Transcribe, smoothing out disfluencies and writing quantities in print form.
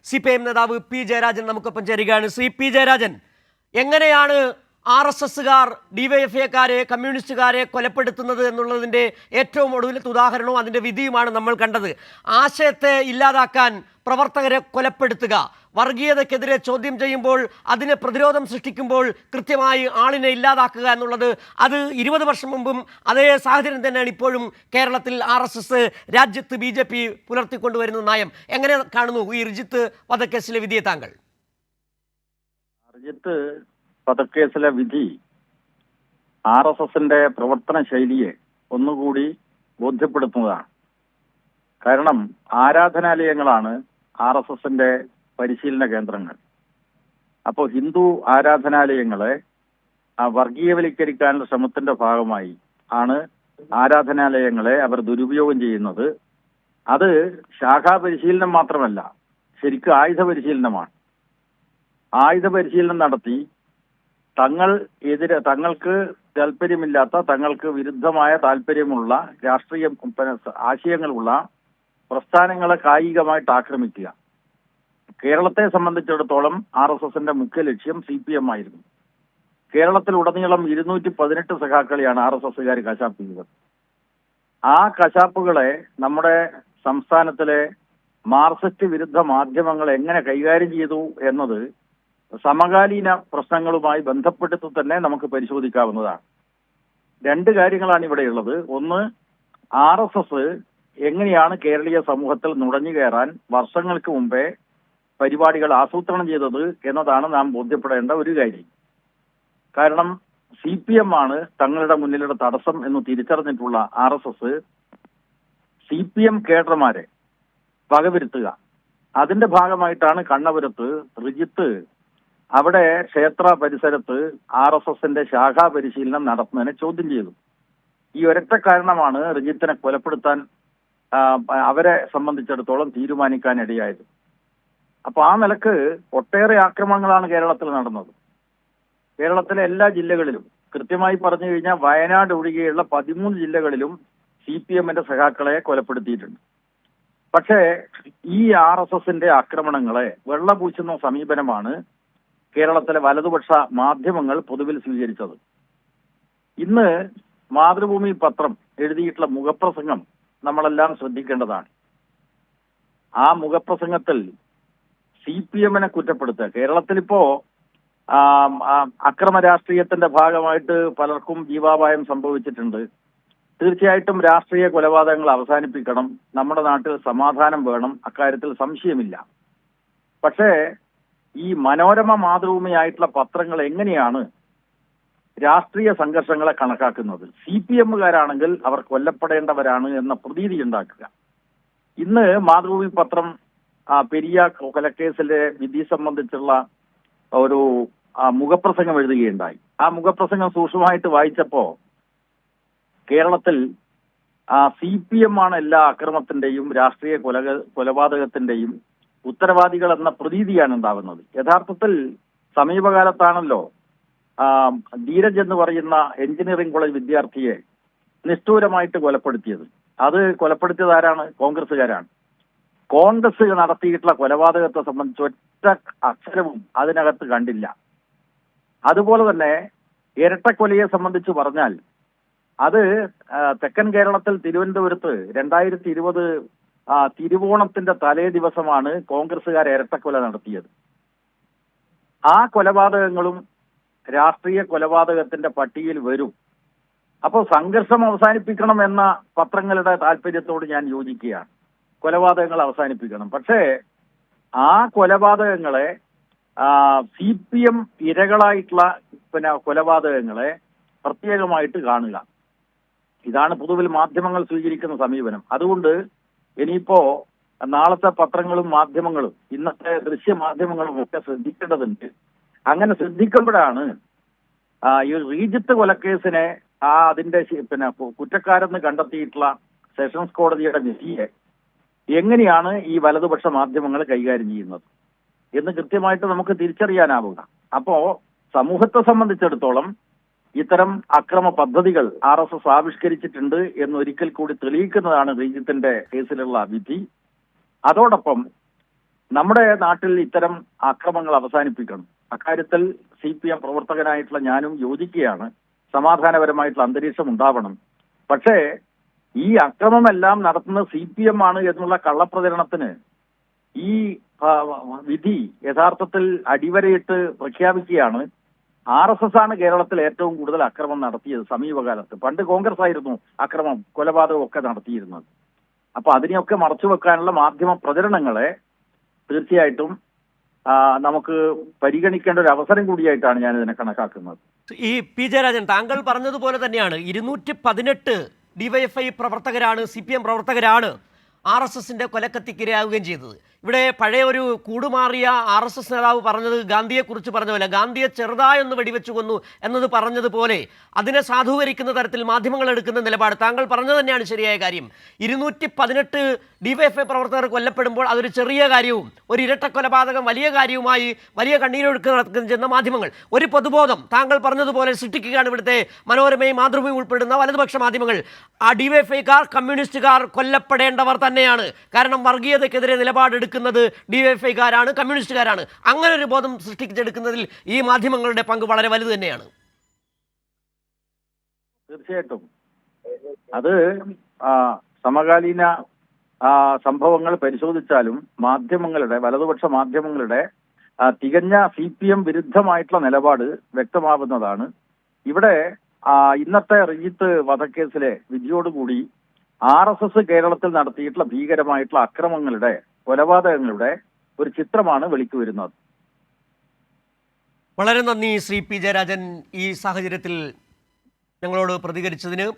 CPIM നേതാവ് P Jayarajan നമുക്കൊപ്പം ചേരുകയാണ്. ശ്രീ പി ജയരാജൻ, എങ്ങനെയാണ് RSSകാർ DYFIക്കാരെ കമ്മ്യൂണിസ്റ്റുകാരെ കൊലപ്പെടുത്തുന്നത് എന്നുള്ളതിൻ്റെ ഏറ്റവും ഒടുവിലത്തെ ഉദാഹരണവും അതിൻ്റെ വിധിയുമാണ് നമ്മൾ കണ്ടത്. ആശയത്തെ ഇല്ലാതാക്കാൻ പ്രവർത്തകരെ കൊലപ്പെടുത്തുക, വർഗീയതയ്ക്കെതിരെ ചോദ്യം ചെയ്യുമ്പോൾ അതിന് പ്രതിരോധം സൃഷ്ടിക്കുമ്പോൾ കൃത്യമായി ആളിനെ ഇല്ലാതാക്കുക എന്നുള്ളത്, അത് 20 വർഷം മുമ്പും അതേ സാഹചര്യം തന്നെയാണ് ഇപ്പോഴും കേരളത്തിൽ RSS രാജ്യത്ത് BJP പുലർത്തിക്കൊണ്ടുവരുന്ന നയം. എങ്ങനെ കാണുന്നു ഈ റിജിത്ത് വധക്കേസിലെ വിധിയെ താങ്കൾ? റിജിത്ത് വധക്കേസിലെ വിധി RSSന്റെ പ്രവർത്തന ശൈലിയെ ഒന്നുകൂടി ബോധ്യപ്പെടുത്തുന്നതാണ്. കാരണം ആരാധനാലയങ്ങളാണ് RSSന്റെ പരിശീലന കേന്ദ്രങ്ങൾ. അപ്പോൾ ഹിന്ദു ആരാധനാലയങ്ങളെ വർഗീയവൽക്കരിക്കാനുള്ള ശ്രമത്തിന്റെ ഭാഗമായി ആണ് ആരാധനാലയങ്ങളെ അവർ ദുരുപയോഗം ചെയ്യുന്നത്. അത് ശാഖാ പരിശീലനം മാത്രമല്ല, ശരിക്കും ആയുധ പരിശീലനമാണ്. ആയുധ പരിശീലനം നടത്തി തങ്ങൾക്ക് താല്പര്യമില്ലാത്ത, തങ്ങൾക്ക് വിരുദ്ധമായ താല്പര്യമുള്ള രാഷ്ട്രീയ ആശയങ്ങളുള്ള പ്രസ്ഥാനങ്ങളെ കായികമായിട്ട് ആക്രമിക്കുക. കേരളത്തെ സംബന്ധിച്ചിടത്തോളം RSSന്റെ മുഖ്യ ലക്ഷ്യം CPM ആയിരുന്നു. കേരളത്തിലുടനീളം 218 സഖാക്കളെയാണ് RSSകാർ കശാപ്പ് ചെയ്തത്. ആ കശാപ്പുകളെ നമ്മുടെ സംസ്ഥാനത്തിലെ മാർക്സിസ്റ്റ് വിരുദ്ധ മാധ്യമങ്ങൾ എങ്ങനെ കൈകാര്യം ചെയ്തു എന്നത് സമകാലീന പ്രശ്നങ്ങളുമായി ബന്ധപ്പെട്ട് തന്നെ നമുക്ക് പരിശോധിക്കാവുന്നതാണ്. 2 കാര്യങ്ങളാണ് ഇവിടെയുള്ളത്. ഒന്ന്, RSS എങ്ങനെയാണ് കേരളീയ സമൂഹത്തിൽ നുഴഞ്ഞു കയറാൻ വർഷങ്ങൾക്ക് മുമ്പേ പരിപാടികൾ ആസൂത്രണം ചെയ്തത് എന്നതാണ് നാം ബോധ്യപ്പെടേണ്ട ഒരു കാര്യം. കാരണം CPM ആണ് തങ്ങളുടെ മുന്നിലുള്ള തടസ്സം എന്ന് തിരിച്ചറിഞ്ഞിട്ടുള്ള RSS CPM കേഡർമാരെ വകവരുത്തുക. അതിന്റെ ഭാഗമായിട്ടാണ് കണ്ണപുരത്ത് റിജിത്ത് അവിടെ ക്ഷേത്ര പരിസരത്ത് RSSന്റെ ശാഖാ പരിശീലനം നടത്തുന്നതിനെ ചോദ്യം ചെയ്തു. ഈ ഒരൊറ്റ കാരണമാണ് റിജിത്തിനെ കൊലപ്പെടുത്താൻ അവരെ സംബന്ധിച്ചിടത്തോളം തീരുമാനിക്കാനിടയായത്. അപ്പൊ ആ നിലക്ക് ഒട്ടേറെ ആക്രമണങ്ങളാണ് കേരളത്തിൽ നടന്നത്. കേരളത്തിലെ എല്ലാ ജില്ലകളിലും, കൃത്യമായി പറഞ്ഞു കഴിഞ്ഞാൽ വയനാട് ഒഴികെയുള്ള 13 ജില്ലകളിലും CPMന്റെ സഖാക്കളെ കൊലപ്പെടുത്തിയിട്ടുണ്ട്. പക്ഷേ ഈ RSSന്റെ ആക്രമണങ്ങളെ വെള്ളപൂശുന്ന സമീപനമാണ് കേരളത്തിലെ വലതുപക്ഷ മാധ്യമങ്ങൾ പൊതുവിൽ സ്വീകരിച്ചത്. ഇന്ന് മാതൃഭൂമി പത്രം എഴുതിയിട്ടുള്ള മുഖപ്രസംഗം നമ്മളെല്ലാം ശ്രദ്ധിക്കേണ്ടതാണ്. ആ മുഖപ്രസംഗത്തിൽ CPMനെ കുറ്റപ്പെടുത്തുക. കേരളത്തിലിപ്പോ അക്രമ രാഷ്ട്രീയത്തിന്റെ ഭാഗമായിട്ട് പലർക്കും ജീവാപായം സംഭവിച്ചിട്ടുണ്ട്. തീർച്ചയായിട്ടും രാഷ്ട്രീയ കൊലപാതകങ്ങൾ അവസാനിപ്പിക്കണം, നമ്മുടെ നാട്ടിൽ സമാധാനം വേണം, അക്കാര്യത്തിൽ സംശയമില്ല. പക്ഷേ ഈ മനോരമ, മാതൃഭൂമിയായിട്ടുള്ള പത്രങ്ങൾ എങ്ങനെയാണ് രാഷ്ട്രീയ സംഘർഷങ്ങളെ കണക്കാക്കുന്നത്? CPMകാരാണെങ്കിൽ അവർ കൊല്ലപ്പെടേണ്ടവരാണ് എന്ന പ്രതീതി ഉണ്ടാക്കുക. ഇന്ന് മാതൃഭൂമി പത്രം പെരിയ കൊലക്കേസിലെ വിധി സംബന്ധിച്ചുള്ള ഒരു മുഖപ്രസംഗം എഴുതുകയുണ്ടായി. ആ മുഖപ്രസംഗം സൂക്ഷ്മമായിട്ട് വായിച്ചപ്പോ കേരളത്തിൽ CPM ആണ് എല്ലാ അക്രമത്തിന്റെയും രാഷ്ട്രീയ കൊലപാതകത്തിന്റെയും ഉത്തരവാദികൾ എന്ന പ്രതീതിയാണ് ഉണ്ടാവുന്നത്. യഥാർത്ഥത്തിൽ സമീപകാലത്താണല്ലോ ധീരജ് എന്ന് പറയുന്ന എഞ്ചിനീയറിംഗ് കോളേജ് വിദ്യാർത്ഥിയെ നിഷ്ഠൂരമായിട്ട് കൊലപ്പെടുത്തിയത്. അത് കൊലപ്പെടുത്തിയത് ആരാണ്? കോൺഗ്രസ്സുകാരാണ്. കോൺഗ്രസ് നടത്തിയിട്ടുള്ള കൊലപാതകത്തെ സംബന്ധിച്ച് ഒറ്റ അക്ഷരവും അതിനകത്ത് കണ്ടില്ല. അതുപോലെ തന്നെ ഇരട്ടക്കൊലയെ സംബന്ധിച്ച് പറഞ്ഞാൽ അത് തെക്കൻ കേരളത്തിൽ തിരുവനന്തപുരത്ത് 2020 തിരുവോണത്തിന്റെ തലേ ദിവസമാണ് കോൺഗ്രസ്സുകാർ ഇരട്ടക്കൊല നടത്തിയത്. ആ കൊലപാതകങ്ങളും രാഷ്ട്രീയ കൊലപാതകത്തിന്റെ പട്ടികയിൽ വരും. അപ്പോൾ സംഘർഷം അവസാനിപ്പിക്കണം എന്ന പത്രങ്ങളുടെ താല്പര്യത്തോട് ഞാൻ യോജിക്കുകയാണ്. കൊലപാതകങ്ങൾ അവസാനിപ്പിക്കണം. പക്ഷേ ആ കൊലപാതകങ്ങളെ CPM ഇരകളായിട്ടുള്ള കൊലപാതകങ്ങളെ പ്രത്യേകമായിട്ട് കാണുക. ഇതാണ് പൊതുവിൽ മാധ്യമങ്ങൾ സ്വീകരിക്കുന്ന സമീപനം. അതുകൊണ്ട് ഇനിയിപ്പോ നാളത്തെ പത്രങ്ങളും മാധ്യമങ്ങളും ഇന്നത്തെ ദൃശ്യമാധ്യമങ്ങളും ഒക്കെ ശ്രദ്ധിക്കേണ്ടതുണ്ട്. അങ്ങനെ ശ്രദ്ധിക്കുമ്പോഴാണ് ഈ റീജിത്ത് കൊലക്കേസിനെ അതിന്റെ കുറ്റക്കാരെന്ന് കണ്ടെത്തിയിട്ടുള്ള സെഷൻസ് കോടതിയുടെ വിധിയെ എങ്ങനെയാണ് ഈ വലതുപക്ഷ മാധ്യമങ്ങൾ കൈകാര്യം ചെയ്യുന്നത് എന്ന് കൃത്യമായിട്ട് നമുക്ക് തിരിച്ചറിയാനാവുക. അപ്പോ സമൂഹത്തെ സംബന്ധിച്ചിടത്തോളം ഇത്തരം അക്രമ പദ്ധതികൾ RSS ആവിഷ്കരിച്ചിട്ടുണ്ട് എന്നൊരിക്കൽ കൂടി തെളിയിക്കുന്നതാണ് റീജിത്തിന്റെ കേസിലുള്ള വിധി. അതോടൊപ്പം നമ്മുടെ നാട്ടിൽ ഇത്തരം അക്രമങ്ങൾ അവസാനിപ്പിക്കണം. അക്കാര്യത്തിൽ CPM പ്രവർത്തകനായിട്ടുള്ള ഞാനും യോജിക്കുകയാണ്. സമാധാനപരമായിട്ടുള്ള അന്തരീക്ഷം ഉണ്ടാവണം. പക്ഷേ ഈ അക്രമമെല്ലാം നടത്തുന്നത് CPM ആണ് എന്നുള്ള കള്ളപ്രചരണത്തിന് ഈ വിധി യഥാർത്ഥത്തിൽ അടിവരയിട്ട് പ്രഖ്യാപിക്കുകയാണ്. RSS ആണ് കേരളത്തിൽ ഏറ്റവും കൂടുതൽ അക്രമം നടത്തിയത് സമീപകാലത്ത്. പണ്ട് കോൺഗ്രസ് ആയിരുന്നു അക്രമം, കൊലപാതകം ഒക്കെ നടത്തിയിരുന്നത്. അപ്പൊ അതിനെയൊക്കെ മറച്ചു വെക്കാനുള്ള മാധ്യമ പ്രചരണങ്ങളെ തീർച്ചയായിട്ടും നമുക്ക് പരിഗണിക്കേണ്ട ഒരു അവസരം കൂടിയായിട്ടാണ് ഞാൻ ഇതിനെ കണക്കാക്കുന്നത്. ഈ പി ജയരാജൻ, താങ്കൾ പറഞ്ഞതുപോലെ തന്നെയാണ് 218 ഡിവൈഎഫ്ഐ പ്രവർത്തകരാണ്, CPM പ്രവർത്തകരാണ് RSSന്റെ കൊലക്കത്തിക്കിരയാവുകയും ചെയ്തത്. ഇവിടെ പഴയ ഒരു കൂടുമാറിയ RSS നേതാവ് പറഞ്ഞത് ഗാന്ധിയെക്കുറിച്ച് പറഞ്ഞ പോലെ ഗാന്ധിയെ ചെറുതായൊന്ന് വെടിവെച്ചു കൊന്നു എന്നത് പറഞ്ഞതുപോലെ അതിനെ സാധൂകരിക്കുന്ന തരത്തിൽ മാധ്യമങ്ങൾ എടുക്കുന്ന നിലപാട് താങ്കൾ പറഞ്ഞത് തന്നെയാണ് ശരിയായ കാര്യം. 218 ഡിവൈഎഫ്ഐ പ്രവർത്തകർ കൊല്ലപ്പെടുമ്പോൾ അതൊരു ചെറിയ കാര്യവും ഒരു ഇരട്ട കൊലപാതകം വലിയ കാര്യവുമായി വലിയ കണ്ണീരൊഴുക്ക് നടക്കുന്ന ചെന്ന മാധ്യമങ്ങൾ ഒരു പൊതുബോധം താങ്കൾ പറഞ്ഞതുപോലെ സൃഷ്ടിക്കുകയാണ്. ഇവിടുത്തെ മനോരമയും മാതൃഭൂമി ഉൾപ്പെടുന്ന വലതുപക്ഷ മാധ്യമങ്ങൾ ആ ഡിവൈഎഫ്ഐക്കാർ കമ്മ്യൂണിസ്റ്റുകാർ കൊല്ലപ്പെടേണ്ടവർ തന്നെയാണ്, കാരണം വർഗീയതയ്ക്കെതിരെ നിലപാടെടുക്കുന്നത് ഡിവൈഎഫ്ഐക്കാരാണ്, കമ്മ്യൂണിസ്റ്റുകാരാണ്. അങ്ങനെ ഒരു ബോധം സൃഷ്ടിച്ചെടുക്കുന്നതിൽ ഈ മാധ്യമങ്ങളുടെ പങ്ക് വളരെ വലുത് തന്നെയാണ്. തീർച്ചയായിട്ടും അത് സമകാലീന സംഭവങ്ങൾ പരിശോധിച്ചാലും മാധ്യമങ്ങളുടെ, വലതുപക്ഷ മാധ്യമങ്ങളുടെ തികഞ്ഞ CPM വിരുദ്ധമായിട്ടുള്ള നിലപാട് വ്യക്തമാവുന്നതാണ്. ഇവിടെ ഇന്നത്തെ റിജിത്ത് വധക്കേസിലെ വിധിയോടുകൂടി RSS കേരളത്തിൽ നടത്തിയിട്ടുള്ള ഭീകരമായിട്ടുള്ള അക്രമങ്ങളുടെ, കൊലപാതകങ്ങളുടെ ഒരു ചിത്രമാണ് വെളിക്ക് വരുന്നത്. വളരെ നന്ദി ശ്രീ പി ജയരാജൻ ഈ സാഹചര്യത്തിൽ ഞങ്ങളോട് പ്രതികരിച്ചതിന്.